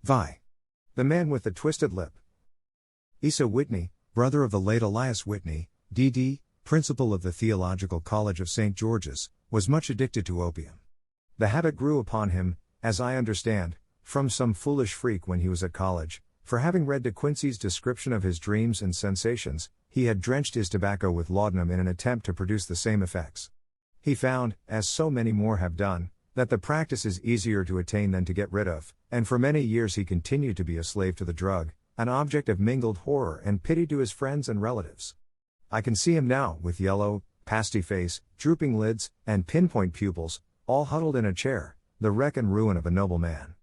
Vi. The man with the twisted lip. Asa Whitney, brother of the late Elias Whitney, D.D., principal of the Theological College of St. George's, was much addicted to opium. The habit grew upon him, as I understand, from some foolish freak when he was at college, for having read De Quincey's description of his dreams and sensations, he had drenched his tobacco with laudanum in an attempt to produce the same effects. He found, as so many more have done, that the practice is easier to attain than to get rid of, and for many years he continued to be a slave to the drug, an object of mingled horror and pity to his friends and relatives. I can see him now, with yellow, pasty face, drooping lids, and pinpoint pupils, all huddled in a chair, the wreck and ruin of a noble man.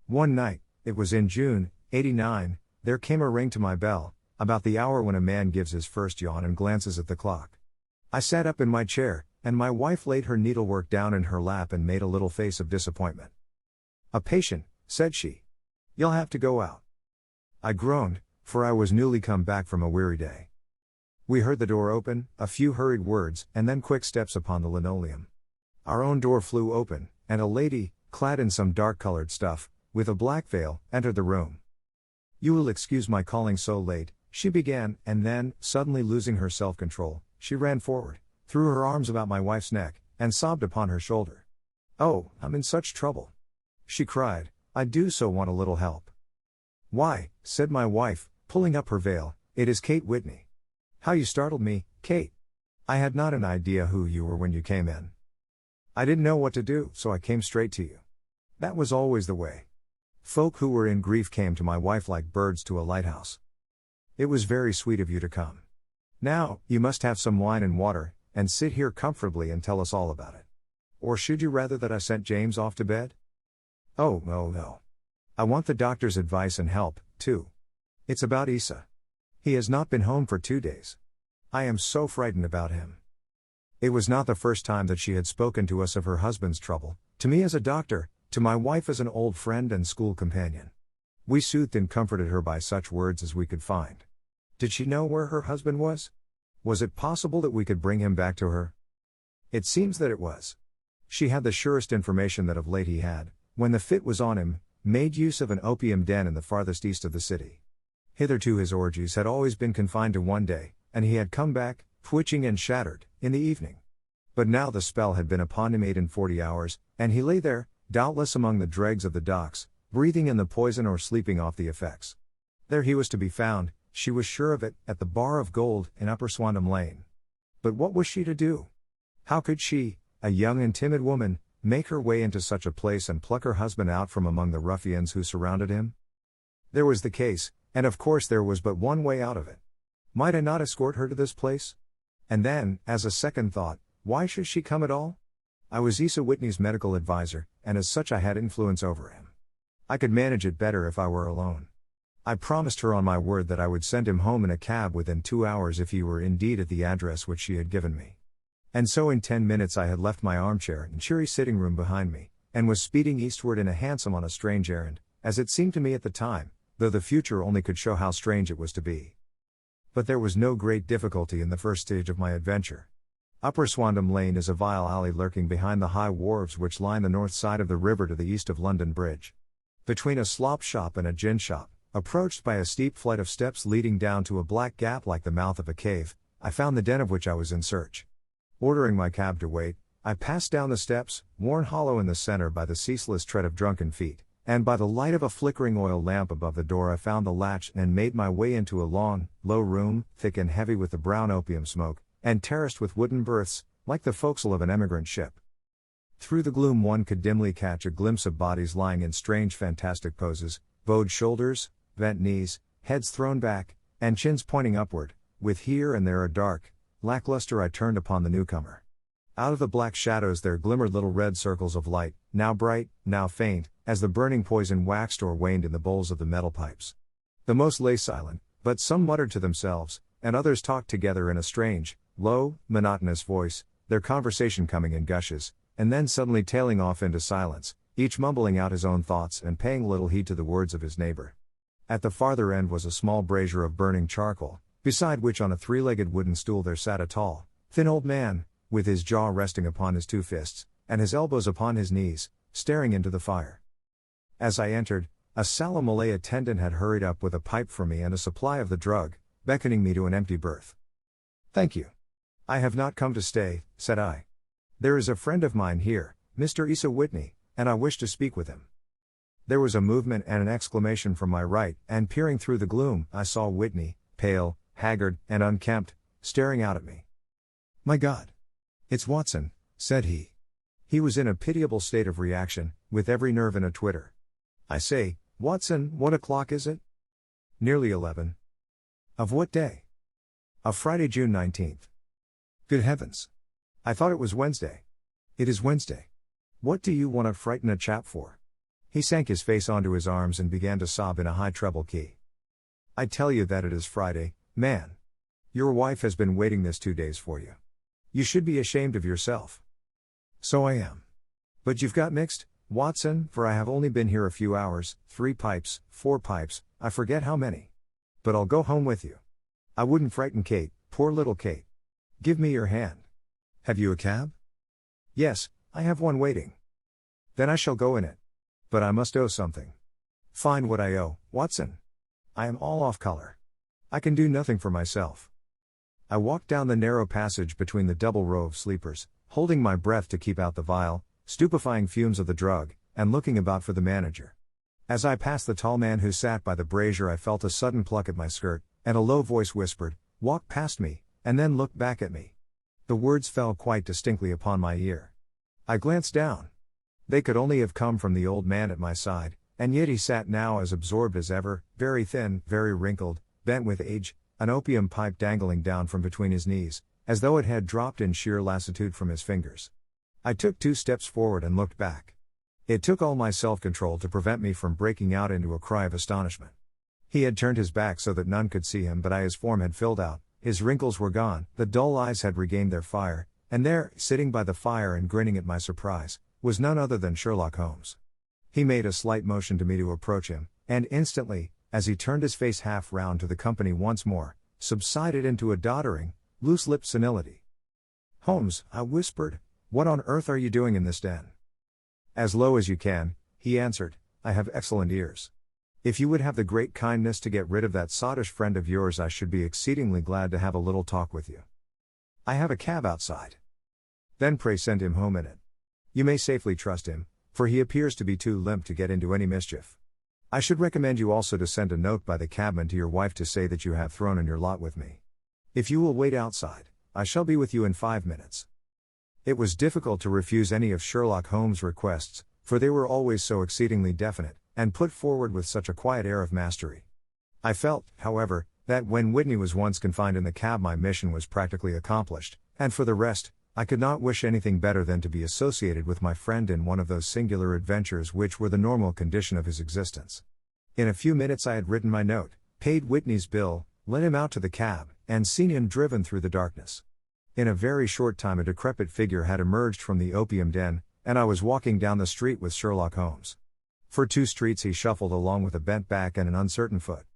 One night, it was in June, '89, there came a ring to my bell, about the hour when a man gives his first yawn and glances at the clock. I sat up in my chair, and my wife laid her needlework down in her lap and made a little face of disappointment. "A patient," said she. "You'll have to go out." I groaned, for I was newly come back from a weary day. We heard the door open, a few hurried words, and then quick steps upon the linoleum. Our own door flew open, and a lady, clad in some dark-colored stuff, with a black veil, entered the room. "You will excuse my calling so late," she began, and then, suddenly losing her self-control, she ran forward, threw her arms about my wife's neck, and sobbed upon her shoulder. "Oh, I'm in such trouble," she cried. "I do so want a little help." "Why," said my wife, pulling up her veil, "it is Kate Whitney." "How you startled me, Kate. I had not an idea who you were when you came in. I didn't know what to do, so I came straight to you." That was always the way. Folk who were in grief came to my wife like birds to a lighthouse. "It was very sweet of you to come. Now, you must have some wine and water, and sit here comfortably and tell us all about it. Or should you rather that I sent James off to bed?" "Oh, no. I want the doctor's advice and help, too. It's about Isa. He has not been home for 2 days. I am so frightened about him." It was not the first time that she had spoken to us of her husband's trouble, to me as a doctor, to my wife as an old friend and school companion. We soothed and comforted her by such words as we could find. Did she know where her husband was? Was it possible that we could bring him back to her? It seems that it was. She had the surest information that of late he had, when the fit was on him, made use of an opium den in the farthest east of the city. Hitherto his orgies had always been confined to one day, and he had come back, twitching and shattered, in the evening. But now the spell had been upon him 48 hours, and he lay there, doubtless among the dregs of the docks, breathing in the poison or sleeping off the effects. There he was to be found, she was sure of it, at the Bar of Gold in Upper Swandam Lane. But what was she to do? How could she, a young and timid woman, make her way into such a place and pluck her husband out from among the ruffians who surrounded him? There was the case, and of course there was but one way out of it. Might I not escort her to this place? And then, as a second thought, why should she come at all? I was Isa Whitney's medical advisor, and as such I had influence over him. I could manage it better if I were alone. I promised her on my word that I would send him home in a cab within 2 hours if he were indeed at the address which she had given me. And so in 10 minutes I had left my armchair and cheery sitting room behind me, and was speeding eastward in a hansom on a strange errand, as it seemed to me at the time, though the future only could show how strange it was to be. But there was no great difficulty in the first stage of my adventure. Upper Swandam Lane is a vile alley lurking behind the high wharves which line the north side of the river to the east of London Bridge. Between a slop shop and a gin shop, approached by a steep flight of steps leading down to a black gap like the mouth of a cave, I found the den of which I was in search. Ordering my cab to wait, I passed down the steps, worn hollow in the center by the ceaseless tread of drunken feet, and by the light of a flickering oil lamp above the door I found the latch and made my way into a long, low room, thick and heavy with the brown opium smoke, and terraced with wooden berths, like the forecastle of an emigrant ship. Through the gloom one could dimly catch a glimpse of bodies lying in strange fantastic poses, bowed shoulders, bent knees, heads thrown back, and chins pointing upward, with here and there a dark, lackluster eye turned upon the newcomer. Out of the black shadows there glimmered little red circles of light, now bright, now faint, as the burning poison waxed or waned in the bowls of the metal pipes. The most lay silent, but some muttered to themselves, and others talked together in a strange, low, monotonous voice, their conversation coming in gushes, and then suddenly tailing off into silence, each mumbling out his own thoughts and paying little heed to the words of his neighbor. At the farther end was a small brazier of burning charcoal, beside which on a 3-legged wooden stool there sat a tall, thin old man, with his jaw resting upon his 2 fists, and his elbows upon his knees, staring into the fire. As I entered, A sallow Malay attendant had hurried up with a pipe for me and a supply of the drug, beckoning me to an empty berth. "Thank you. I have not come to stay," said I. "There is a friend of mine here, Mr. Issa Whitney, and I wish to speak with him." There was a movement and an exclamation from my right, and peering through the gloom, I saw Whitney, pale, haggard, and unkempt, staring out at me. "My God! It's Watson," said he. He was in a pitiable state of reaction, with every nerve in a twitter. "I say, Watson, what o'clock is it?" "Nearly 11. "Of what day?" "Of Friday, June 19th. "Good heavens! I thought it was Wednesday." "It is Wednesday. What do you want to frighten a chap for?" He sank his face onto his arms and began to sob in a high treble key. "I tell you that it is Friday, man. Your wife has been waiting this 2 days for you. You should be ashamed of yourself." "So I am. But you've got mixed, Watson, for I have only been here a few hours, 3 pipes, 4 pipes, I forget how many. But I'll go home with you. I wouldn't frighten Kate, poor little Kate. Give me your hand. Have you a cab?" "Yes, I have one waiting." "Then I shall go in it. But I must owe something." "Find what I owe, Watson. I am all off color. I can do nothing for myself." I walked down the narrow passage between the double row of sleepers, holding my breath to keep out the vile, stupefying fumes of the drug, and looking about for the manager. As I passed the tall man who sat by the brazier, I felt a sudden pluck at my skirt, and a low voice whispered, "Walk past me, and then look back at me." The words fell quite distinctly upon my ear. I glanced down. They could only have come from the old man at my side, and yet he sat now as absorbed as ever, very thin, very wrinkled, bent with age, an opium pipe dangling down from between his knees, as though it had dropped in sheer lassitude from his fingers. I took 2 steps forward and looked back. It took all my self-control to prevent me from breaking out into a cry of astonishment. He had turned his back so that none could see him, but his form had filled out, his wrinkles were gone, the dull eyes had regained their fire, and there, sitting by the fire and grinning at my surprise, was none other than Sherlock Holmes. He made a slight motion to me to approach him, and instantly, as he turned his face half round to the company once more, subsided into a doddering, loose-lipped senility. "Holmes," I whispered, "what on earth are you doing in this den?" "As low as you can," he answered, "I have excellent ears. If you would have the great kindness to get rid of that sottish friend of yours, I should be exceedingly glad to have a little talk with you. I have a cab outside." "Then pray send him home in it. You may safely trust him, for he appears to be too limp to get into any mischief. I should recommend you also to send a note by the cabman to your wife to say that you have thrown in your lot with me. If you will wait outside, I shall be with you in 5 minutes." It was difficult to refuse any of Sherlock Holmes' requests, for they were always so exceedingly definite, and put forward with such a quiet air of mastery. I felt, however, that when Whitney was once confined in the cab, my mission was practically accomplished, and for the rest, I could not wish anything better than to be associated with my friend in one of those singular adventures which were the normal condition of his existence. In a few minutes I had written my note, paid Whitney's bill, led him out to the cab, and seen him driven through the darkness. In a very short time a decrepit figure had emerged from the opium den, and I was walking down the street with Sherlock Holmes. For 2 streets he shuffled along with a bent back and an uncertain foot.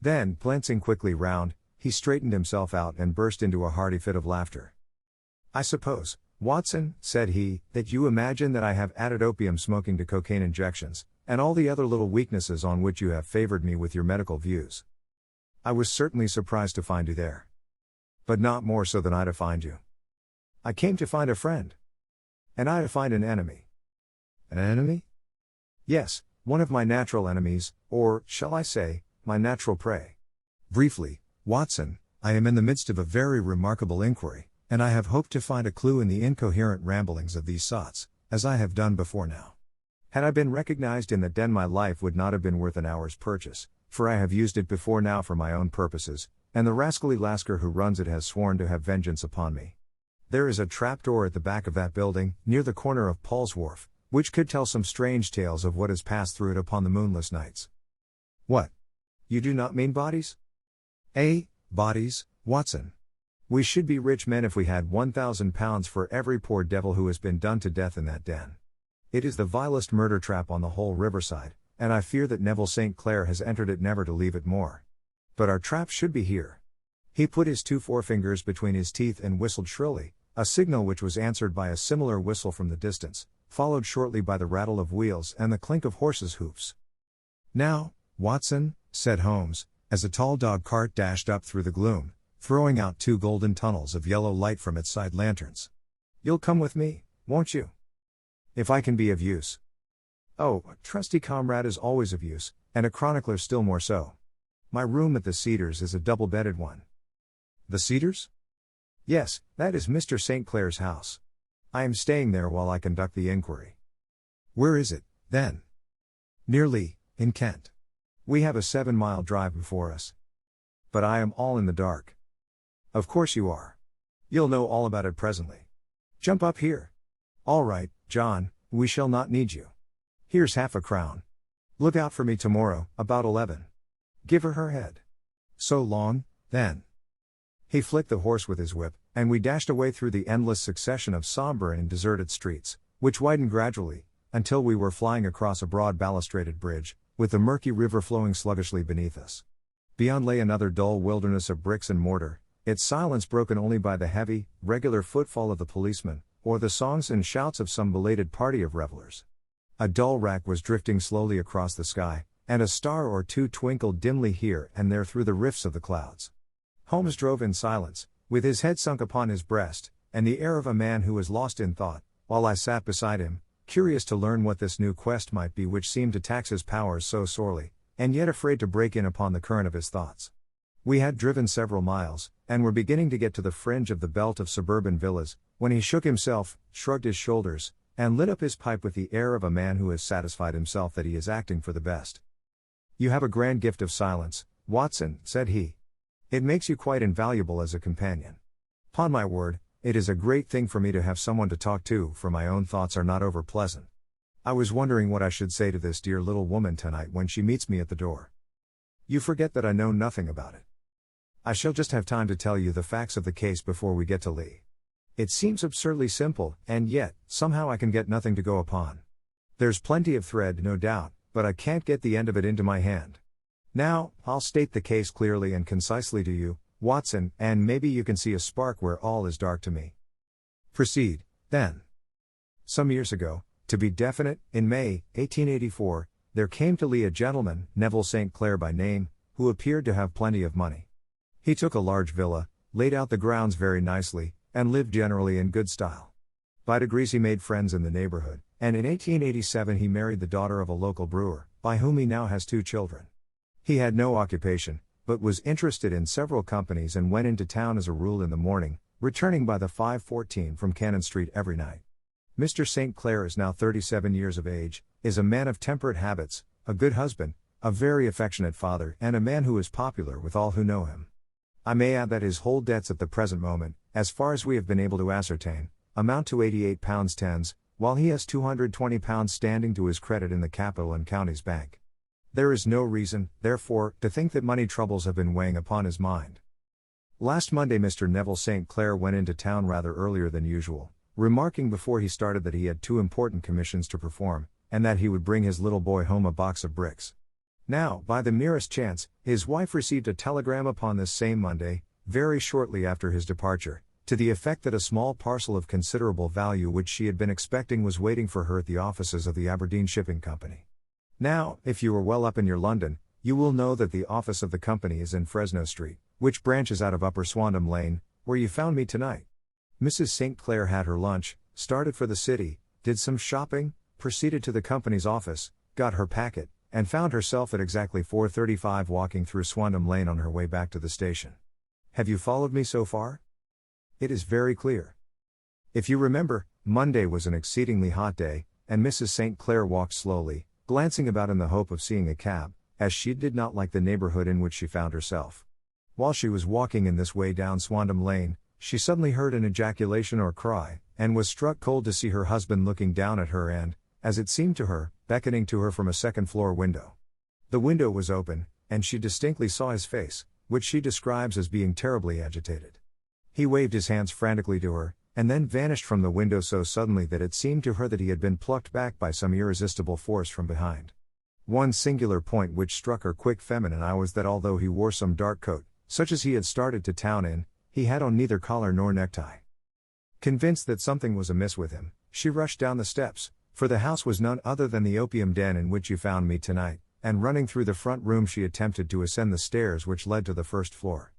Then, glancing quickly round, he straightened himself out and burst into a hearty fit of laughter. "I suppose, Watson," said he, "that you imagine that I have added opium smoking to cocaine injections, and all the other little weaknesses on which you have favored me with your medical views. I was certainly surprised to find you there. But not more so than I to find you. I came to find a friend. And I to find an enemy." "An enemy?" "Yes, one of my natural enemies, or, shall I say, my natural prey. Briefly, Watson, I am in the midst of a very remarkable inquiry, and I have hoped to find a clue in the incoherent ramblings of these sots, as I have done before now. Had I been recognized in the den, my life would not have been worth an hour's purchase, for I have used it before now for my own purposes, and the rascally Lasker who runs it has sworn to have vengeance upon me. There is a trapdoor at the back of that building, near the corner of Paul's Wharf, which could tell some strange tales of what has passed through it upon the moonless nights." "What? You do not mean bodies?" Bodies, Watson. We should be rich men if we had £1,000 for every poor devil who has been done to death in that den. It is the vilest murder trap on the whole riverside, and I fear that Neville St. Clair has entered it never to leave it more. But our trap should be here." He put his 2 forefingers between his teeth and whistled shrilly, a signal which was answered by a similar whistle from the distance, followed shortly by the rattle of wheels and the clink of horses' hoofs. "Now, Watson," said Holmes, as a tall dog cart dashed up through the gloom, throwing out two golden tunnels of yellow light from its side lanterns. "You'll come with me, won't you? If I can be of use." "Oh, a trusty comrade is always of use, and a chronicler still more so. My room at the Cedars is a double-bedded one." "The Cedars?" "Yes, that is Mr. St. Clair's house. I am staying there while I conduct the inquiry." "Where is it, then?" "Near Lee, in Kent. We have a 7-mile drive before us." "But I am all in the dark." "Of course you are. You'll know all about it presently. Jump up here." "All right, John, we shall not need you. Here's half-a-crown. Look out for me tomorrow, about 11. Give her head." "So long, then." He flicked the horse with his whip, and we dashed away through the endless succession of somber and deserted streets, which widened gradually, until we were flying across a broad balustraded bridge, with the murky river flowing sluggishly beneath us. Beyond lay another dull wilderness of bricks and mortar, its silence broken only by the heavy, regular footfall of the policeman, or the songs and shouts of some belated party of revelers. A dull rack was drifting slowly across the sky, and a star or two twinkled dimly here and there through the rifts of the clouds. Holmes drove in silence, with his head sunk upon his breast, and the air of a man who was lost in thought, while I sat beside him, curious to learn what this new quest might be which seemed to tax his powers so sorely, and yet afraid to break in upon the current of his thoughts. We had driven several miles, and were beginning to get to the fringe of the belt of suburban villas, when he shook himself, shrugged his shoulders, and lit up his pipe with the air of a man who has satisfied himself that he is acting for the best. "You have a grand gift of silence, Watson," said he. "It makes you quite invaluable as a companion. 'Pon my word, it is a great thing for me to have someone to talk to, for my own thoughts are not over pleasant. I was wondering what I should say to this dear little woman tonight when she meets me at the door. You forget that I know nothing about it. I shall just have time to tell you the facts of the case before we get to Lee. It seems absurdly simple, and yet, somehow I can get nothing to go upon. There's plenty of thread, no doubt, but I can't get the end of it into my hand. Now, I'll state the case clearly and concisely to you, Watson, and maybe you can see a spark where all is dark to me." "Proceed, then." "Some years ago, to be definite, in May, 1884, there came to Lee a gentleman, Neville St. Clair by name, who appeared to have plenty of money. He took a large villa, laid out the grounds very nicely, and lived generally in good style. By degrees he made friends in the neighborhood, and in 1887 he married the daughter of a local brewer, by whom he now has 2 children. He had no occupation, but was interested in several companies and went into town as a rule in the morning, returning by the 5:14 from Cannon Street every night. Mr. St. Clair is now 37 years of age, is a man of temperate habits, a good husband, a very affectionate father, and a man who is popular with all who know him. I may add that his whole debts at the present moment, as far as we have been able to ascertain, amount to £88 tens, while he has £220 standing to his credit in the Capital and Counties Bank. There is no reason, therefore, to think that money troubles have been weighing upon his mind. Last Monday Mr. Neville St. Clair went into town rather earlier than usual, remarking before he started that he had 2 important commissions to perform, and that he would bring his little boy home a box of bricks. Now, by the merest chance, his wife received a telegram upon this same Monday, very shortly after his departure, to the effect that a small parcel of considerable value which she had been expecting was waiting for her at the offices of the Aberdeen Shipping Company. Now, if you are well up in your London, you will know that the office of the company is in Fresno Street, which branches out of Upper Swandam Lane, where you found me tonight. Mrs. St. Clair had her lunch, started for the city, did some shopping, proceeded to the company's office, got her packet, and found herself at exactly 4:35 walking through Swandam Lane on her way back to the station. Have you followed me so far? It is very clear. If you remember, Monday was an exceedingly hot day, and Mrs. St. Clair walked slowly, glancing about in the hope of seeing a cab, as she did not like the neighborhood in which she found herself. While she was walking in this way down Swandam Lane, she suddenly heard an ejaculation or cry, and was struck cold to see her husband looking down at her and, as it seemed to her, beckoning to her from a second-floor window. The window was open, and she distinctly saw his face, which she describes as being terribly agitated. He waved his hands frantically to her, and then vanished from the window so suddenly that it seemed to her that he had been plucked back by some irresistible force from behind. One singular point which struck her quick feminine eye was that although he wore some dark coat, such as he had started to town in, he had on neither collar nor necktie. Convinced that something was amiss with him, she rushed down the steps, for the house was none other than the opium den in which you found me tonight, and running through the front room she attempted to ascend the stairs which led to the first floor.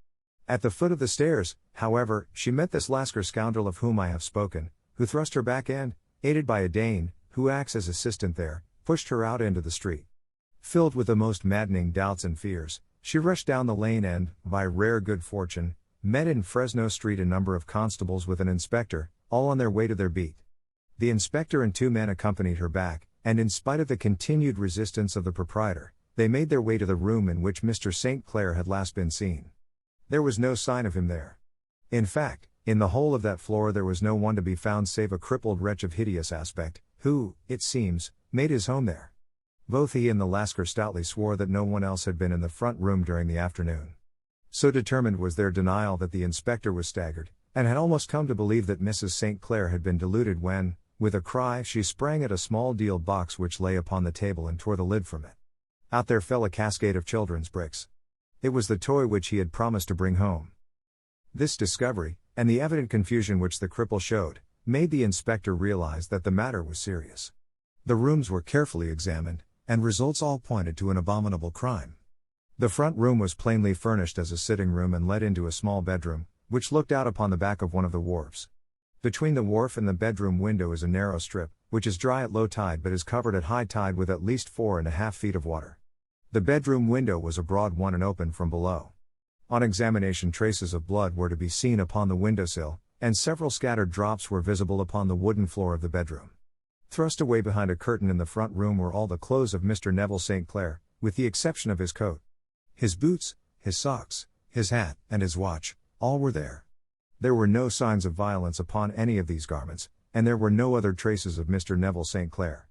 At the foot of the stairs, however, she met this Lascar scoundrel of whom I have spoken, who thrust her back and, aided by a Dane, who acts as assistant there, pushed her out into the street. Filled with the most maddening doubts and fears, she rushed down the lane and, by rare good fortune, met in Fresno Street a number of constables with an inspector, all on their way to their beat. The inspector and 2 men accompanied her back, and in spite of the continued resistance of the proprietor, they made their way to the room in which Mr. St. Clair had last been seen. There was no sign of him there. In fact, in the whole of that floor there was no one to be found save a crippled wretch of hideous aspect, who, it seems, made his home there. Both he and the Lascar stoutly swore that no one else had been in the front room during the afternoon. So determined was their denial that the inspector was staggered, and had almost come to believe that Mrs. St. Clair had been deluded when, with a cry, she sprang at a small deal box which lay upon the table and tore the lid from it. Out there fell a cascade of children's bricks. It was the toy which he had promised to bring home. This discovery, and the evident confusion which the cripple showed, made the inspector realize that the matter was serious. The rooms were carefully examined, and results all pointed to an abominable crime. The front room was plainly furnished as a sitting room and led into a small bedroom, which looked out upon the back of one of the wharves. Between the wharf and the bedroom window is a narrow strip, which is dry at low tide but is covered at high tide with at least 4.5 feet of water. The bedroom window was a broad one and open from below. On examination, traces of blood were to be seen upon the windowsill, and several scattered drops were visible upon the wooden floor of the bedroom. Thrust away behind a curtain in the front room were all the clothes of Mr. Neville St. Clair, with the exception of his coat. His boots, his socks, his hat, and his watch, all were there. There were no signs of violence upon any of these garments, and there were no other traces of Mr. Neville St. Clair.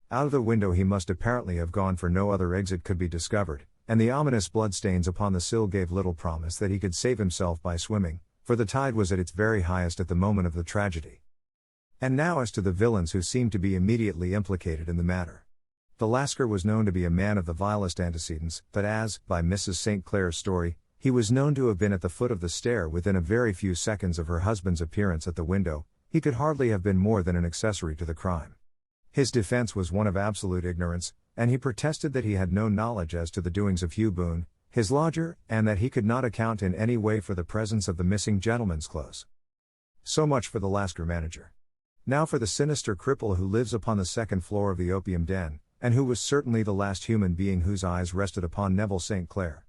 Out of the window he must apparently have gone, for no other exit could be discovered, and the ominous bloodstains upon the sill gave little promise that he could save himself by swimming, for the tide was at its very highest at the moment of the tragedy. And now as to the villains who seemed to be immediately implicated in the matter. The Lascar was known to be a man of the vilest antecedents, but as, by Mrs. St. Clair's story, he was known to have been at the foot of the stair within a very few seconds of her husband's appearance at the window, he could hardly have been more than an accessory to the crime. His defense was one of absolute ignorance, and he protested that he had no knowledge as to the doings of Hugh Boone, his lodger, and that he could not account in any way for the presence of the missing gentleman's clothes. So much for the Lascar manager. Now for the sinister cripple who lives upon the second floor of the opium den, and who was certainly the last human being whose eyes rested upon Neville St. Clair.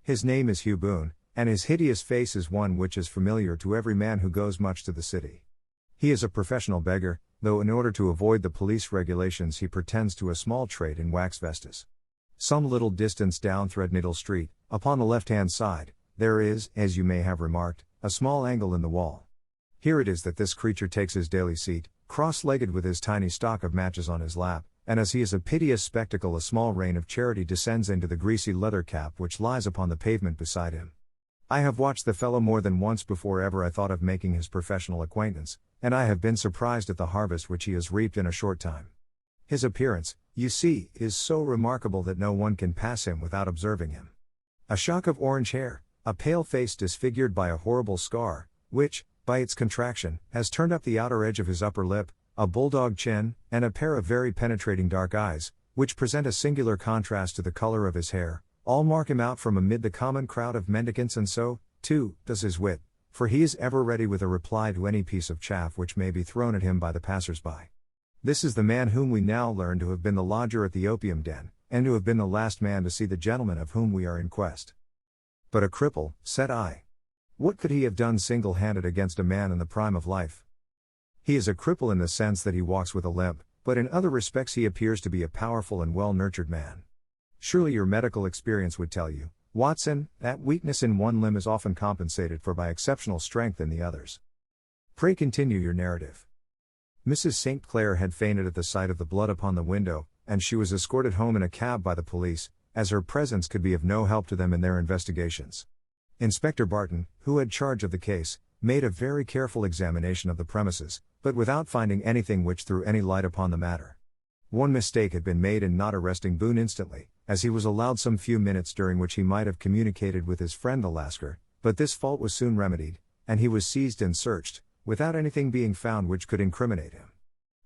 His name is Hugh Boone, and his hideous face is one which is familiar to every man who goes much to the city. He is a professional beggar, though in order to avoid the police regulations he pretends to a small trade in wax vestas. Some little distance down Threadneedle Street, upon the left-hand side, there is, as you may have remarked, a small angle in the wall. Here it is that this creature takes his daily seat, cross-legged with his tiny stock of matches on his lap, and as he is a piteous spectacle a small rain of charity descends into the greasy leather cap which lies upon the pavement beside him. I have watched the fellow more than once before ever I thought of making his professional acquaintance, and I have been surprised at the harvest which he has reaped in a short time. His appearance, you see, is so remarkable that no one can pass him without observing him. A shock of orange hair, a pale face disfigured by a horrible scar, which, by its contraction, has turned up the outer edge of his upper lip, a bulldog chin, and a pair of very penetrating dark eyes, which present a singular contrast to the color of his hair, all mark him out from amid the common crowd of mendicants, and so, too, does his wit, for he is ever ready with a reply to any piece of chaff which may be thrown at him by the passers-by. This is the man whom we now learn to have been the lodger at the opium den, and to have been the last man to see the gentleman of whom we are in quest. But a cripple, said I. What could he have done single-handed against a man in the prime of life? He is a cripple in the sense that he walks with a limp, but in other respects he appears to be a powerful and well-nurtured man. Surely your medical experience would tell you, Watson, that weakness in one limb is often compensated for by exceptional strength in the others. Pray continue your narrative. Mrs. St. Clair had fainted at the sight of the blood upon the window, and she was escorted home in a cab by the police, as her presence could be of no help to them in their investigations. Inspector Barton, who had charge of the case, made a very careful examination of the premises, but without finding anything which threw any light upon the matter. One mistake had been made in not arresting Boone instantly, as he was allowed some few minutes during which he might have communicated with his friend the Lascar, but this fault was soon remedied, and he was seized and searched, without anything being found which could incriminate him.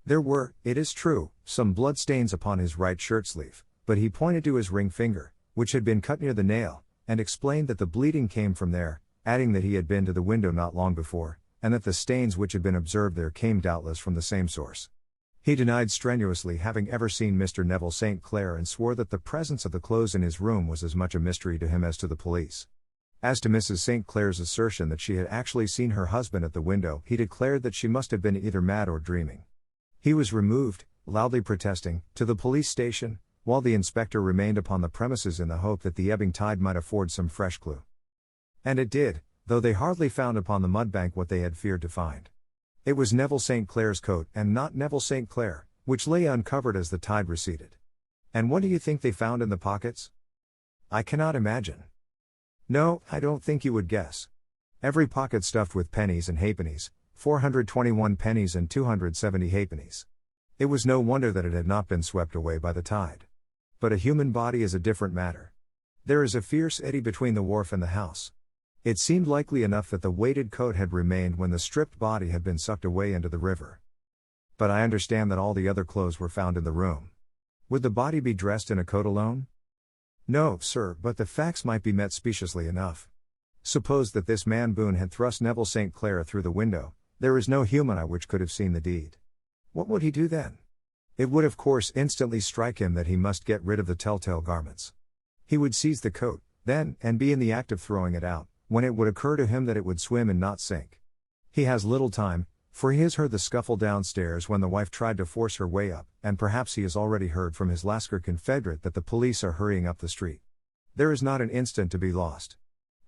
There were, it is true, some blood stains upon his right shirt sleeve, but he pointed to his ring finger, which had been cut near the nail, and explained that the bleeding came from there, adding that he had been to the window not long before, and that the stains which had been observed there came doubtless from the same source. He denied strenuously having ever seen Mr. Neville St. Clair and swore that the presence of the clothes in his room was as much a mystery to him as to the police. As to Mrs. St. Clair's assertion that she had actually seen her husband at the window, he declared that she must have been either mad or dreaming. He was removed, loudly protesting, to the police station, while the inspector remained upon the premises in the hope that the ebbing tide might afford some fresh clue. And it did, though they hardly found upon the mudbank what they had feared to find. It was Neville St. Clair's coat, and not Neville St. Clair, which lay uncovered as the tide receded. And what do you think they found in the pockets? I cannot imagine. No, I don't think you would guess. Every pocket stuffed with pennies and halfpennies, 421 pennies and 270 halfpennies. It was no wonder that it had not been swept away by the tide. But a human body is a different matter. There is a fierce eddy between the wharf and the house. It seemed likely enough that the weighted coat had remained when the stripped body had been sucked away into the river. But I understand that all the other clothes were found in the room. Would the body be dressed in a coat alone? No, sir, but the facts might be met speciously enough. Suppose that this man Boone had thrust Neville St. Clair through the window, there is no human eye which could have seen the deed. What would he do then? It would of course instantly strike him that he must get rid of the telltale garments. He would seize the coat, then, and be in the act of throwing it out, when it would occur to him that it would swim and not sink. He has little time, for he has heard the scuffle downstairs when the wife tried to force her way up, and perhaps he has already heard from his Lascar confederate that the police are hurrying up the street. There is not an instant to be lost.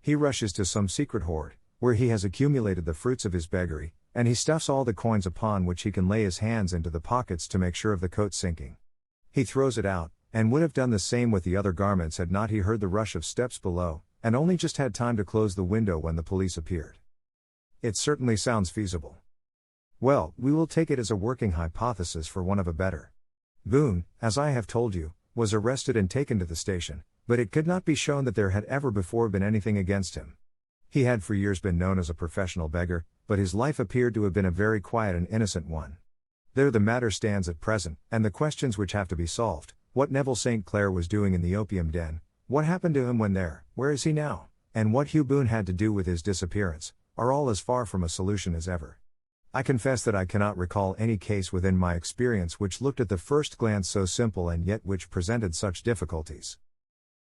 He rushes to some secret hoard, where he has accumulated the fruits of his beggary, and he stuffs all the coins upon which he can lay his hands into the pockets to make sure of the coat sinking. He throws it out, and would have done the same with the other garments had not he heard the rush of steps below, and only just had time to close the window when the police appeared. It certainly sounds feasible. Well, we will take it as a working hypothesis for want of a better. Boone, as I have told you, was arrested and taken to the station, but it could not be shown that there had ever before been anything against him. He had for years been known as a professional beggar, but his life appeared to have been a very quiet and innocent one. There the matter stands at present, and the questions which have to be solved: what Neville St. Clair was doing in the opium den, what happened to him when there, where is he now, and what Hugh Boone had to do with his disappearance, are all as far from a solution as ever. I confess that I cannot recall any case within my experience which looked at the first glance so simple and yet which presented such difficulties.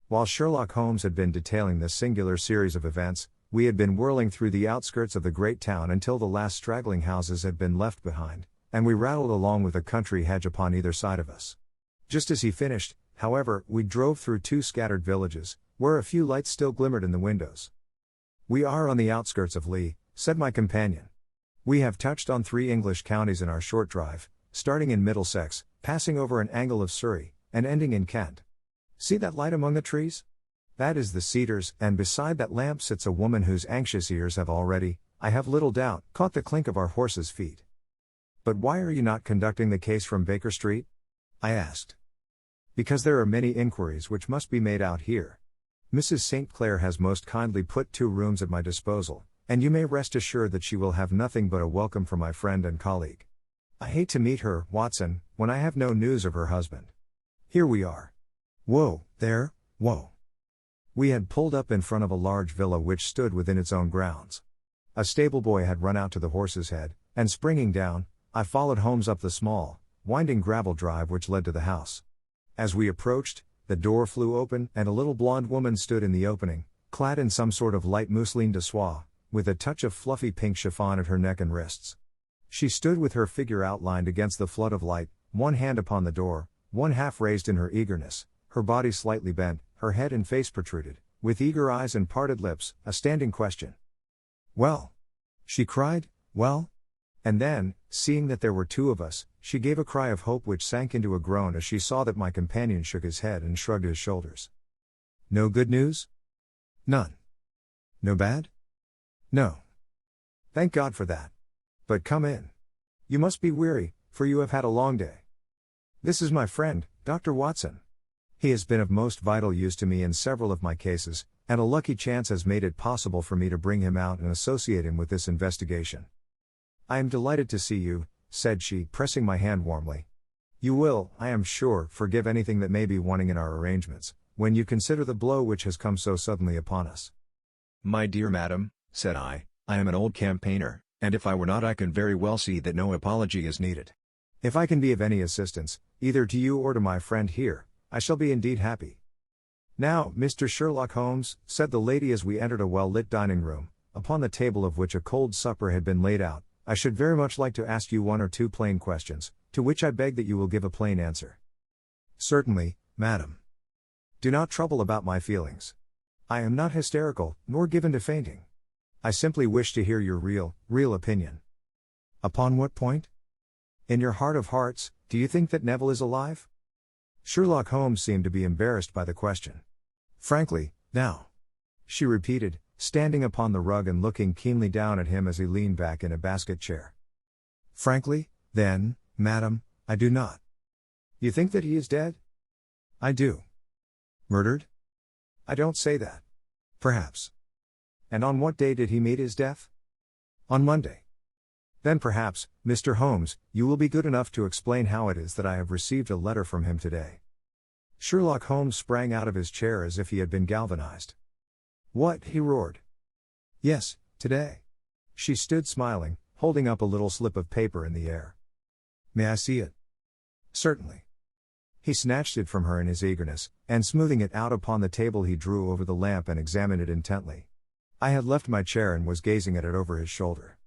While Sherlock Holmes had been detailing this singular series of events, we had been whirling through the outskirts of the great town until the last straggling houses had been left behind, and we rattled along with a country hedge upon either side of us. Just as he finished, however, we drove through two scattered villages, where a few lights still glimmered in the windows. "We are on the outskirts of Lee," said my companion. "We have touched on 3 English counties in our short drive, starting in Middlesex, passing over an angle of Surrey, and ending in Kent. See that light among the trees? That is the Cedars, and beside that lamp sits a woman whose anxious ears have already, I have little doubt, caught the clink of our horses' feet." "But why are you not conducting the case from Baker Street?" I asked. "Because there are many inquiries which must be made out here. Mrs. St. Clair has most kindly put 2 rooms at my disposal, and you may rest assured that she will have nothing but a welcome from my friend and colleague. I hate to meet her, Watson, when I have no news of her husband. Here we are. Whoa, there, whoa." We had pulled up in front of a large villa which stood within its own grounds. A stable boy had run out to the horse's head, and springing down, I followed Holmes up the small, winding gravel drive which led to the house. As we approached, the door flew open and a little blonde woman stood in the opening, clad in some sort of light mousseline de soie, with a touch of fluffy pink chiffon at her neck and wrists. She stood with her figure outlined against the flood of light, one hand upon the door, one half raised in her eagerness, her body slightly bent, her head and face protruded, with eager eyes and parted lips, a standing question. "Well?" she cried, "well?" And then, seeing that there were 2 of us, she gave a cry of hope which sank into a groan as she saw that my companion shook his head and shrugged his shoulders. "No good news?" "None." "No bad?" "No." "Thank God for that. But come in. You must be weary, for you have had a long day. This is my friend, Dr. Watson. He has been of most vital use to me in several of my cases, and a lucky chance has made it possible for me to bring him out and associate him with this investigation." "I am delighted to see you," said she, pressing my hand warmly. You will, I am sure, forgive anything that may be wanting in our arrangements, when you consider the blow which has come so suddenly upon us. My dear madam, said I am an old campaigner, and if I were not I can very well see that no apology is needed. If I can be of any assistance, either to you or to my friend here, I shall be indeed happy. Now, Mr. Sherlock Holmes, said the lady as we entered a well-lit dining room, upon the table of which a cold supper had been laid out, I should very much like to ask you one or two plain questions, to which I beg that you will give a plain answer. Certainly, madam. Do not trouble about my feelings. I am not hysterical, nor given to fainting. I simply wish to hear your real opinion. Upon what point? In your heart of hearts, do you think that Neville is alive? Sherlock Holmes seemed to be embarrassed by the question. Frankly, now, she repeated, standing upon the rug and looking keenly down at him as he leaned back in a basket chair. Frankly, then, madam, I do not. You think that he is dead? I do. Murdered? I don't say that. Perhaps. And on what day did he meet his death? On Monday. Then perhaps, Mr. Holmes, you will be good enough to explain how it is that I have received a letter from him today. Sherlock Holmes sprang out of his chair as if he had been galvanized. What? He roared. Yes, today. She stood smiling, holding up a little slip of paper in the air. May I see it? Certainly. He snatched it from her in his eagerness, and smoothing it out upon the table he drew over the lamp and examined it intently. I had left my chair and was gazing at it over his shoulder.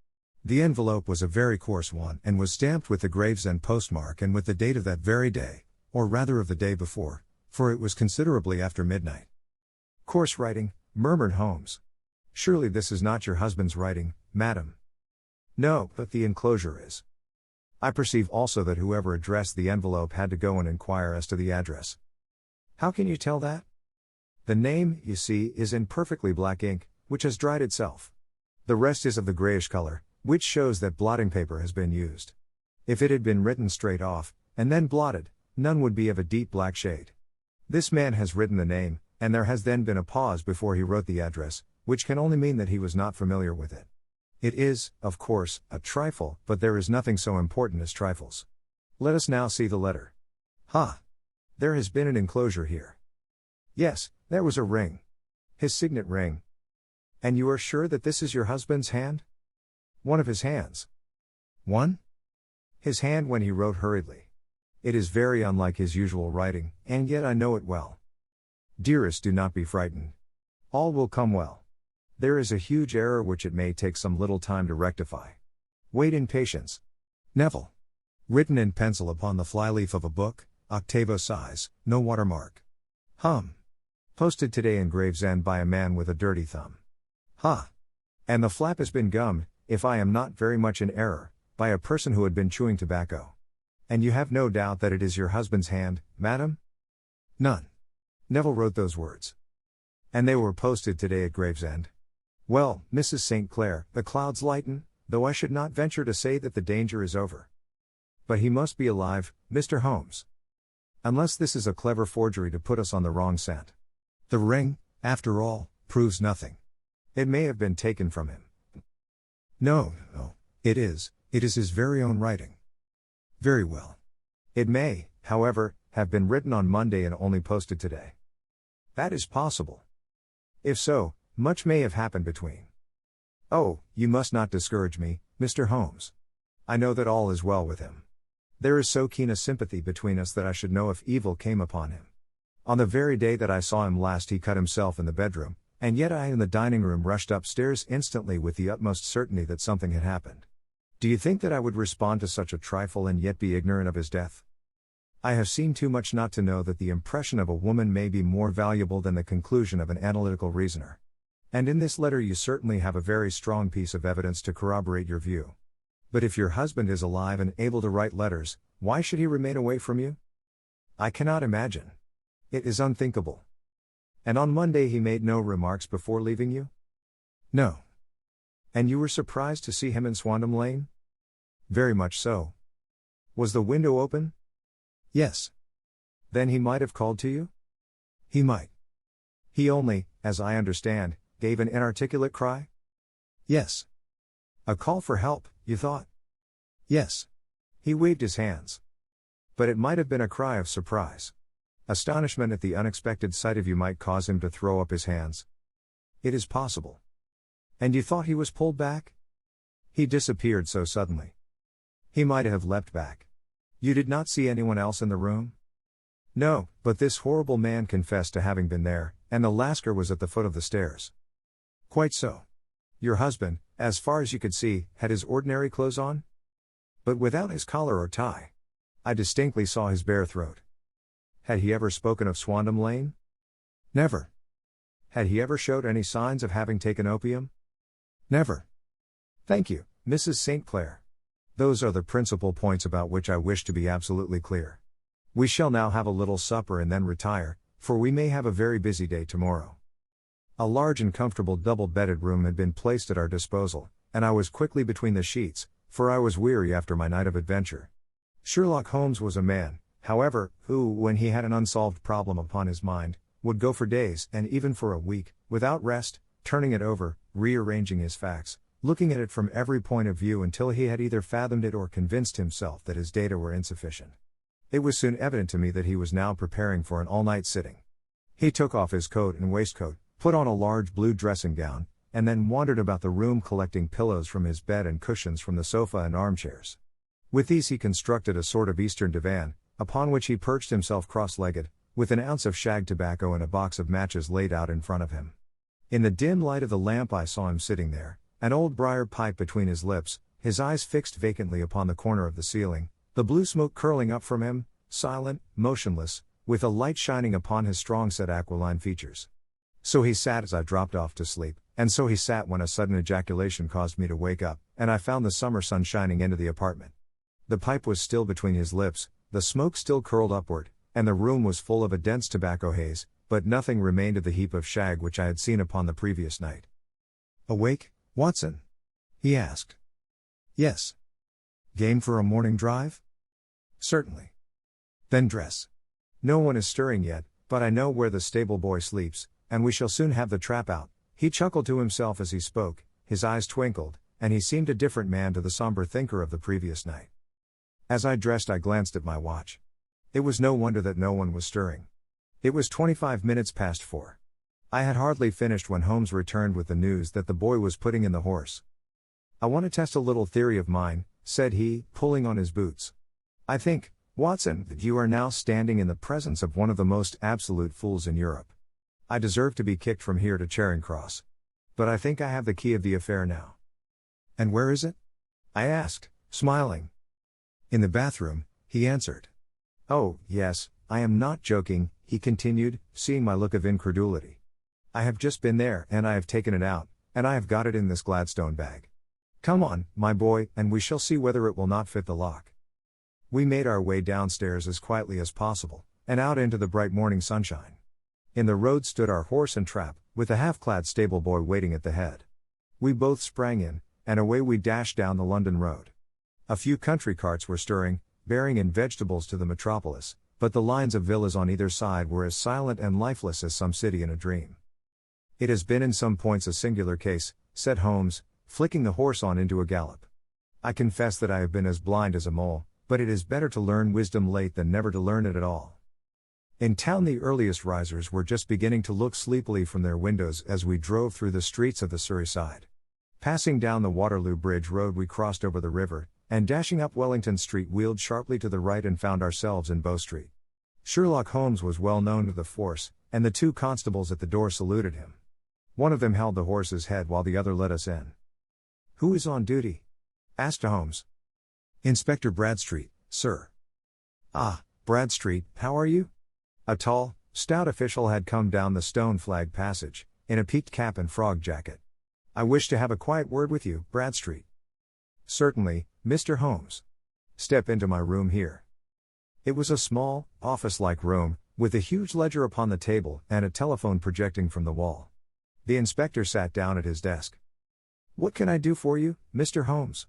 The envelope was a very coarse one and was stamped with the Gravesend postmark and with the date of that very day, or rather of the day before, for it was considerably after midnight. Coarse writing, murmured Holmes. Surely this is not your husband's writing, madam. No, but the enclosure is. I perceive also that whoever addressed the envelope had to go and inquire as to the address. How can you tell that? The name, you see, is in perfectly black ink, which has dried itself. The rest is of the grayish color, which shows that blotting paper has been used. If it had been written straight off, and then blotted, none would be of a deep black shade. This man has written the name, and there has then been a pause before he wrote the address, which can only mean that he was not familiar with it. It is, of course, a trifle, but there is nothing so important as trifles. Let us now see the letter. Ha! There has been an enclosure here. Yes, there was a ring. His signet ring. And you are sure that this is your husband's hand? One of his hands. One? His hand when he wrote hurriedly. It is very unlike his usual writing, and yet I know it well. Dearest, do not be frightened. All will come well. There is a huge error which it may take some little time to rectify. Wait in patience. Neville. Written in pencil upon the flyleaf of a book, octavo size, no watermark. Posted today in Gravesend by a man with a dirty thumb. Ha! And the flap has been gummed, if I am not very much in error, by a person who had been chewing tobacco. And you have no doubt that it is your husband's hand, madam? None. Neville wrote those words. And they were posted today at Gravesend. Well, Mrs. St. Clair, the clouds lighten, though I should not venture to say that the danger is over. But he must be alive, Mr. Holmes. Unless this is a clever forgery to put us on the wrong scent. The ring, after all, proves nothing. It may have been taken from him. No, it is his very own writing. Very well. It may, however, have been written on Monday and only posted today. That is possible. If so, much may have happened between. Oh, you must not discourage me, Mr. Holmes. I know that all is well with him. There is so keen a sympathy between us that I should know if evil came upon him. On the very day that I saw him last he cut himself in the bedroom, and yet I in the dining room rushed upstairs instantly with the utmost certainty that something had happened. Do you think that I would respond to such a trifle and yet be ignorant of his death? I have seen too much not to know that the impression of a woman may be more valuable than the conclusion of an analytical reasoner. And in this letter you certainly have a very strong piece of evidence to corroborate your view. But if your husband is alive and able to write letters, why should he remain away from you? I cannot imagine. It is unthinkable. And on Monday he made no remarks before leaving you? No. And you were surprised to see him in Swandam Lane? Very much so. Was the window open? Yes. Then he might have called to you? He might. He only, as I understand, gave an inarticulate cry? Yes. A call for help, you thought? Yes. He waved his hands. But it might have been a cry of surprise. Astonishment at the unexpected sight of you might cause him to throw up his hands. It is possible. And you thought he was pulled back? He disappeared so suddenly. He might have leapt back. You did not see anyone else in the room? No, but this horrible man confessed to having been there, and the Lascar was at the foot of the stairs. Quite so. Your husband, as far as you could see, had his ordinary clothes on? But without his collar or tie. I distinctly saw his bare throat. Had he ever spoken of Swandam Lane? Never. Had he ever showed any signs of having taken opium? Never. Thank you, Mrs. St. Clair. Those are the principal points about which I wish to be absolutely clear. We shall now have a little supper and then retire, for we may have a very busy day tomorrow. A large and comfortable double-bedded room had been placed at our disposal, and I was quickly between the sheets, for I was weary after my night of adventure. Sherlock Holmes was a man, however, who, when he had an unsolved problem upon his mind, would go for days, and even for a week, without rest, turning it over, rearranging his facts, looking at it from every point of view until he had either fathomed it or convinced himself that his data were insufficient. It was soon evident to me that he was now preparing for an all-night sitting. He took off his coat and waistcoat, put on a large blue dressing gown, and then wandered about the room collecting pillows from his bed and cushions from the sofa and armchairs. With these he constructed a sort of Eastern divan, upon which he perched himself cross-legged, with an ounce of shag tobacco and a box of matches laid out in front of him. In the dim light of the lamp I saw him sitting there, an old briar pipe between his lips, his eyes fixed vacantly upon the corner of the ceiling, the blue smoke curling up from him, silent, motionless, with a light shining upon his strong-set aquiline features. So he sat as I dropped off to sleep, and so he sat when a sudden ejaculation caused me to wake up, and I found the summer sun shining into the apartment. The pipe was still between his lips, the smoke still curled upward, and the room was full of a dense tobacco haze, but nothing remained of the heap of shag which I had seen upon the previous night. "Awake, Watson?" he asked. "Yes." "Game for a morning drive?" "Certainly." "Then dress. No one is stirring yet, but I know where the stable boy sleeps, and we shall soon have the trap out." He chuckled to himself as he spoke, his eyes twinkled, and he seemed a different man to the somber thinker of the previous night. As I dressed I glanced at my watch. It was no wonder that no one was stirring. It was 25 minutes past 4. I had hardly finished when Holmes returned with the news that the boy was putting in the horse. "I want to test a little theory of mine," said he, pulling on his boots. "I think, Watson, that you are now standing in the presence of one of the most absolute fools in Europe. I deserve to be kicked from here to Charing Cross. But I think I have the key of the affair now." "And where is it?" I asked, smiling. "In the bathroom," he answered. "Oh, yes, I am not joking," he continued, seeing my look of incredulity. "I have just been there, and I have taken it out, and I have got it in this Gladstone bag. Come on, my boy, and we shall see whether it will not fit the lock." We made our way downstairs as quietly as possible, and out into the bright morning sunshine. In the road stood our horse and trap, with the half-clad stable boy waiting at the head. We both sprang in, and away we dashed down the London road. A few country carts were stirring, bearing in vegetables to the metropolis, but the lines of villas on either side were as silent and lifeless as some city in a dream. "It has been in some points a singular case," said Holmes, flicking the horse on into a gallop. "I confess that I have been as blind as a mole, but it is better to learn wisdom late than never to learn it at all." In town the earliest risers were just beginning to look sleepily from their windows as we drove through the streets of the Surrey side. Passing down the Waterloo Bridge Road we crossed over the river, and dashing up Wellington Street wheeled sharply to the right and found ourselves in Bow Street. Sherlock Holmes was well known to the force, and the two constables at the door saluted him. One of them held the horse's head while the other led us in. "Who is on duty?" asked Holmes. "Inspector Bradstreet, sir." "Ah, Bradstreet, how are you?" A tall, stout official had come down the stone-flagged passage, in a peaked cap and frog jacket. "I wish to have a quiet word with you, Bradstreet." "Certainly, Mr. Holmes. Step into my room here." It was a small, office-like room, with a huge ledger upon the table and a telephone projecting from the wall. The inspector sat down at his desk. "What can I do for you, Mr. Holmes?"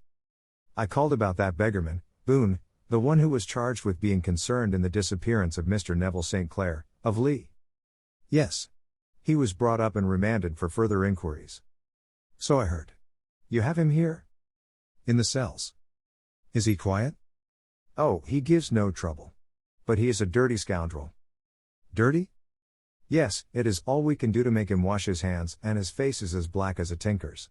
"I called about that beggarman, Boone, the one who was charged with being concerned in the disappearance of Mr. Neville St. Clair, of Lee." "Yes. He was brought up and remanded for further inquiries." "So I heard. You have him here?" "In the cells." "Is he quiet?" "Oh, he gives no trouble. but he is a dirty scoundrel. Dirty? Yes, it is all we can do to make him wash his hands, and his face is as black as a tinker's.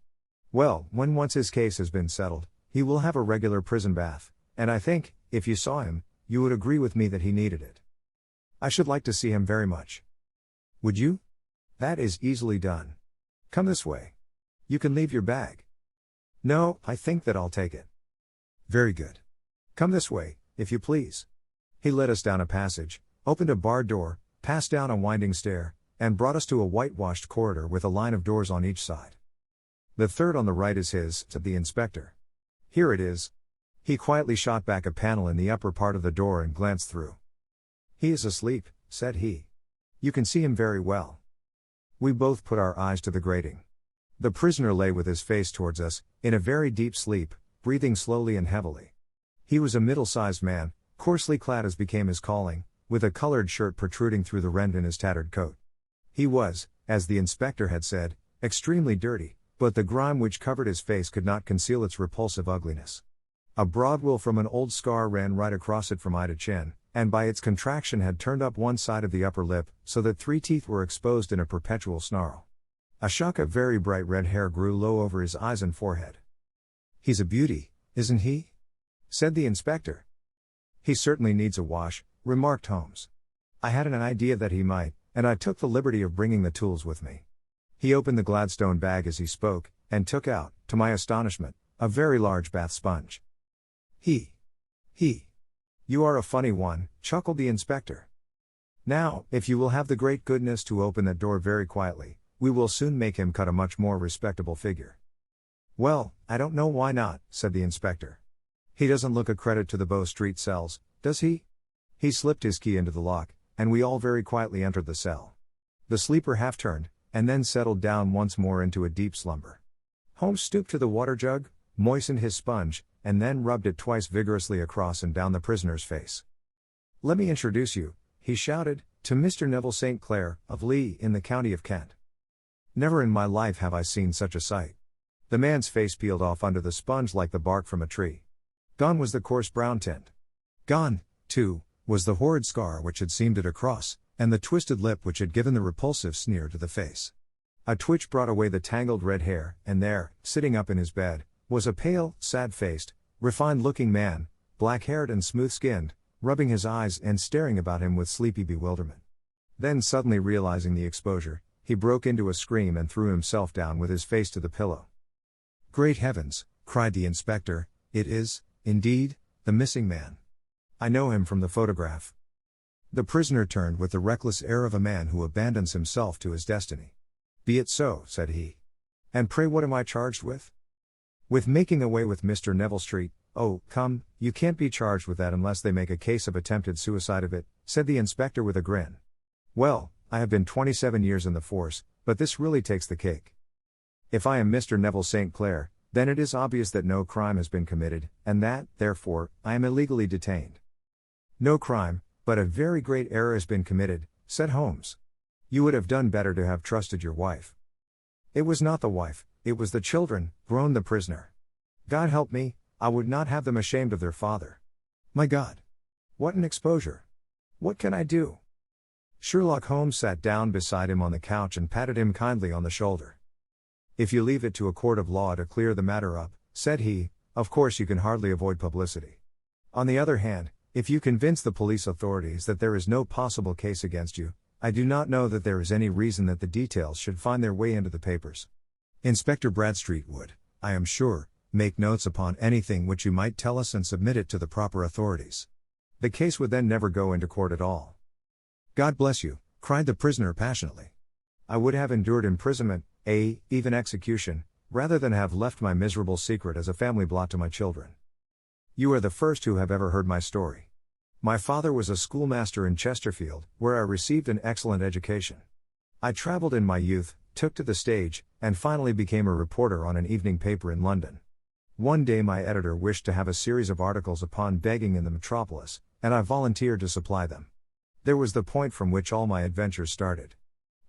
Well, when once his case has been settled, he will have a regular prison bath, and I think, if you saw him, you would agree with me that he needed it. I should like to see him very much. Would you? That is easily done. Come this way. You can leave your bag. No, I think that I'll take it. Very good. Come this way, if you please. He led us down a passage, opened a barred door, passed down a winding stair, and brought us to a whitewashed corridor with a line of doors on each side. The third on the right is his, said the inspector. Here it is. He quietly shot back a panel in the upper part of the door and glanced through. He is asleep, said he. You can see him very well. We both put our eyes to the grating. The prisoner lay with his face towards us, in a very deep sleep, breathing slowly and heavily. He was a middle-sized man, coarsely clad as became his calling, with a colored shirt protruding through the rent in his tattered coat. He was, as the inspector had said, extremely dirty, but the grime which covered his face could not conceal its repulsive ugliness. A broad welt from an old scar ran right across it from eye to chin, and by its contraction had turned up one side of the upper lip, so that 3 teeth were exposed in a perpetual snarl. A shock of very bright red hair grew low over his eyes and forehead. He's a beauty, isn't he? Said the inspector. He certainly needs a wash, remarked Holmes. I had an idea that he might, and I took the liberty of bringing the tools with me. He opened the Gladstone bag as he spoke, and took out, to my astonishment, a very large bath sponge. You are a funny one, chuckled the inspector. Now, if you will have the great goodness to open that door very quietly, we will soon make him cut a much more respectable figure. Well, I don't know why not, said the inspector. He doesn't look a credit to the Bow Street cells, does he? He slipped his key into the lock, and we all very quietly entered the cell. The sleeper half turned, and then settled down once more into a deep slumber. Holmes stooped to the water jug, moistened his sponge, and then rubbed it twice vigorously across and down the prisoner's face. Let me introduce you, he shouted, to Mr. Neville St. Clair, of Lee, in the county of Kent. Never in my life have I seen such a sight. The man's face peeled off under the sponge like the bark from a tree. Gone was the coarse brown tint. Gone, too, was the horrid scar which had seamed it across, and the twisted lip which had given the repulsive sneer to the face. A twitch brought away the tangled red hair, and there, sitting up in his bed, was a pale, sad-faced, refined-looking man, black-haired and smooth-skinned, rubbing his eyes and staring about him with sleepy bewilderment. Then suddenly realizing the exposure, he broke into a scream and threw himself down with his face to the pillow. Great heavens, cried the inspector, it is, indeed, the missing man. I know him from the photograph. The prisoner turned with the reckless air of a man who abandons himself to his destiny. Be it so, said he. And pray what am I charged with? With making away with Mr. Neville Street. Oh, come, you can't be charged with that unless they make a case of attempted suicide of it, said the inspector with a grin. Well, I have been 27 years in the force, but this really takes the cake. If I am Mr. Neville St. Clair, then it is obvious that no crime has been committed, and that, therefore, I am illegally detained. No crime, but a very great error has been committed, said Holmes. You would have done better to have trusted your wife. It was not the wife, it was the children, groaned the prisoner. God help me, I would not have them ashamed of their father. My God! What an exposure! What can I do? Sherlock Holmes sat down beside him on the couch and patted him kindly on the shoulder. If you leave it to a court of law to clear the matter up, said he, of course you can hardly avoid publicity. On the other hand, if you convince the police authorities that there is no possible case against you, I do not know that there is any reason that the details should find their way into the papers. Inspector Bradstreet would, I am sure, make notes upon anything which you might tell us and submit it to the proper authorities. The case would then never go into court at all. God bless you, cried the prisoner passionately. I would have endured imprisonment, even execution, rather than have left my miserable secret as a family blot to my children. You are the first who have ever heard my story. My father was a schoolmaster in Chesterfield, where I received an excellent education. I traveled in my youth, took to the stage, and finally became a reporter on an evening paper in London. One day my editor wished to have a series of articles upon begging in the metropolis, and I volunteered to supply them. There was the point from which all my adventures started.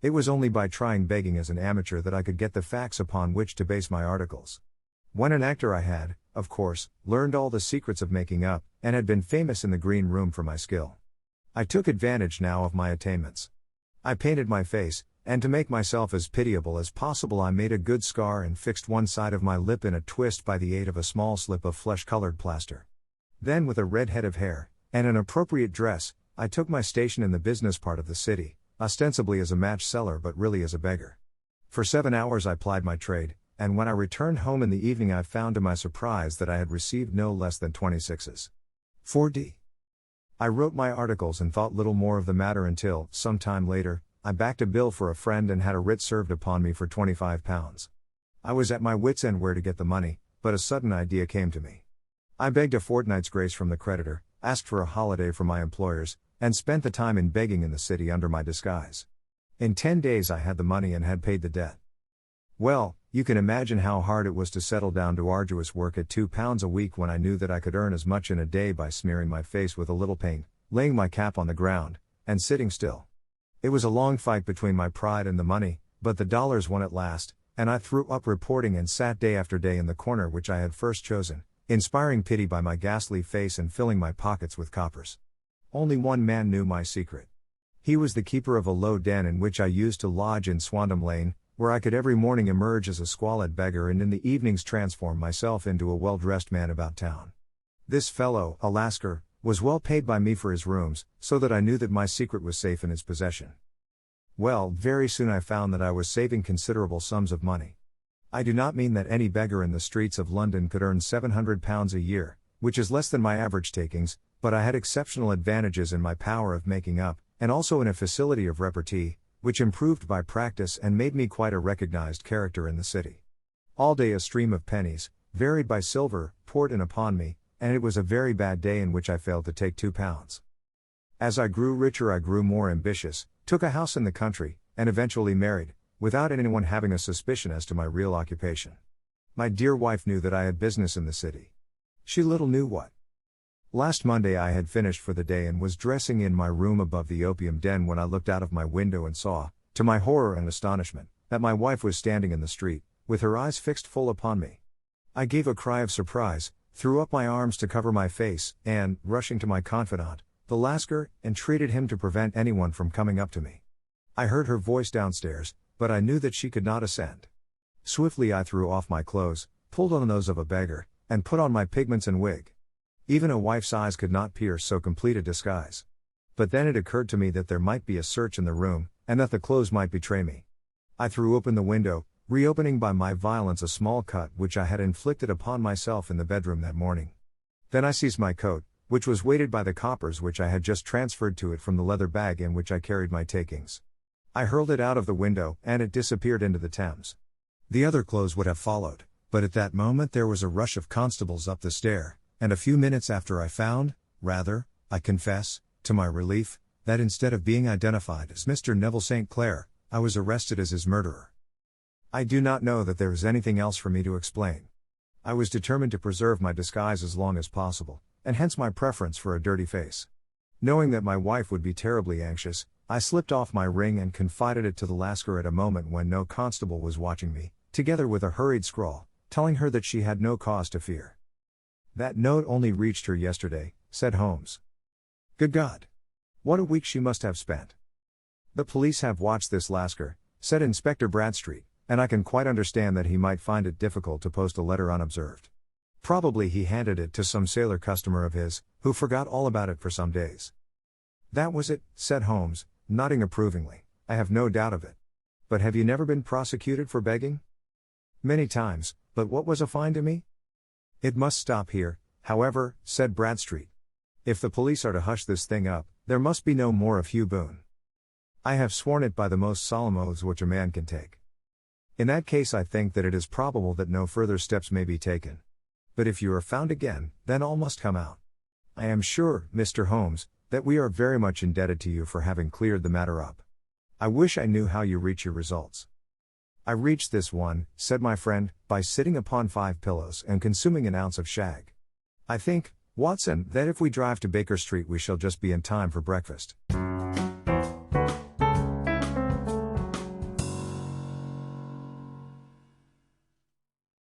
It was only by trying begging as an amateur that I could get the facts upon which to base my articles. When an actor I had, of course, learned all the secrets of making up, and had been famous in the green room for my skill. I took advantage now of my attainments. I painted my face, and to make myself as pitiable as possible I made a good scar and fixed one side of my lip in a twist by the aid of a small slip of flesh-colored plaster. Then with a red head of hair, and an appropriate dress, I took my station in the business part of the city, ostensibly as a match seller but really as a beggar. For 7 hours I plied my trade, and when I returned home in the evening I found to my surprise that I had received no less than 26s. 4d. I wrote my articles and thought little more of the matter until, some time later, I backed a bill for a friend and had a writ served upon me for £25. I was at my wits' end where to get the money, but a sudden idea came to me. I begged a fortnight's grace from the creditor, asked for a holiday from my employers, and spent the time in begging in the city under my disguise. In 10 days I had the money and had paid the debt. Well, you can imagine how hard it was to settle down to arduous work at £2 a week when I knew that I could earn as much in a day by smearing my face with a little paint, laying my cap on the ground, and sitting still. It was a long fight between my pride and the money, but the dollars won at last, and I threw up reporting and sat day after day in the corner which I had first chosen, inspiring pity by my ghastly face and filling my pockets with coppers. Only one man knew my secret. He was the keeper of a low den in which I used to lodge in Swandam Lane, where I could every morning emerge as a squalid beggar and in the evenings transform myself into a well-dressed man about town. This fellow, a Lascar, was well paid by me for his rooms, so that I knew that my secret was safe in his possession. Well, very soon I found that I was saving considerable sums of money. I do not mean that any beggar in the streets of London could earn £700 a year, which is less than my average takings, but I had exceptional advantages in my power of making up, and also in a facility of repartee, which improved by practice and made me quite a recognized character in the city. All day a stream of pennies, varied by silver, poured in upon me, and it was a very bad day in which I failed to take £2. As I grew richer I grew more ambitious, took a house in the country, and eventually married, without anyone having a suspicion as to my real occupation. My dear wife knew that I had business in the city. She little knew what. Last Monday I had finished for the day and was dressing in my room above the opium den when I looked out of my window and saw, to my horror and astonishment, that my wife was standing in the street, with her eyes fixed full upon me. I gave a cry of surprise, threw up my arms to cover my face, and, rushing to my confidant, the Lascar, entreated him to prevent anyone from coming up to me. I heard her voice downstairs, but I knew that she could not ascend. Swiftly I threw off my clothes, pulled on those of a beggar, and put on my pigments and wig. Even a wife's eyes could not pierce so complete a disguise. But then it occurred to me that there might be a search in the room, and that the clothes might betray me. I threw open the window, reopening by my violence a small cut which I had inflicted upon myself in the bedroom that morning. Then I seized my coat, which was weighted by the coppers which I had just transferred to it from the leather bag in which I carried my takings. I hurled it out of the window, and it disappeared into the Thames. The other clothes would have followed, but at that moment there was a rush of constables up the stair, and a few minutes after I found, I confess, to my relief, that instead of being identified as Mr. Neville St. Clair, I was arrested as his murderer. I do not know that there is anything else for me to explain. I was determined to preserve my disguise as long as possible, and hence my preference for a dirty face. Knowing that my wife would be terribly anxious, I slipped off my ring and confided it to the Lascar at a moment when no constable was watching me, together with a hurried scrawl, telling her that she had no cause to fear. That note only reached her yesterday, said Holmes. Good God! What a week she must have spent. The police have watched this Lascar, said Inspector Bradstreet, and I can quite understand that he might find it difficult to post a letter unobserved. Probably he handed it to some sailor customer of his, who forgot all about it for some days. That was it, said Holmes, nodding approvingly. I have no doubt of it. But have you never been prosecuted for begging? Many times, but what was a fine to me? It must stop here, however, said Bradstreet. If the police are to hush this thing up, there must be no more of Hugh Boone. I have sworn it by the most solemn oaths which a man can take. In that case I think that it is probable that no further steps may be taken. But if you are found again, then all must come out. I am sure, Mr. Holmes, that we are very much indebted to you for having cleared the matter up. I wish I knew how you reach your results. I reached this one, said my friend, by sitting upon 5 pillows and consuming an ounce of shag. I think, Watson, that if we drive to Baker Street we shall just be in time for breakfast.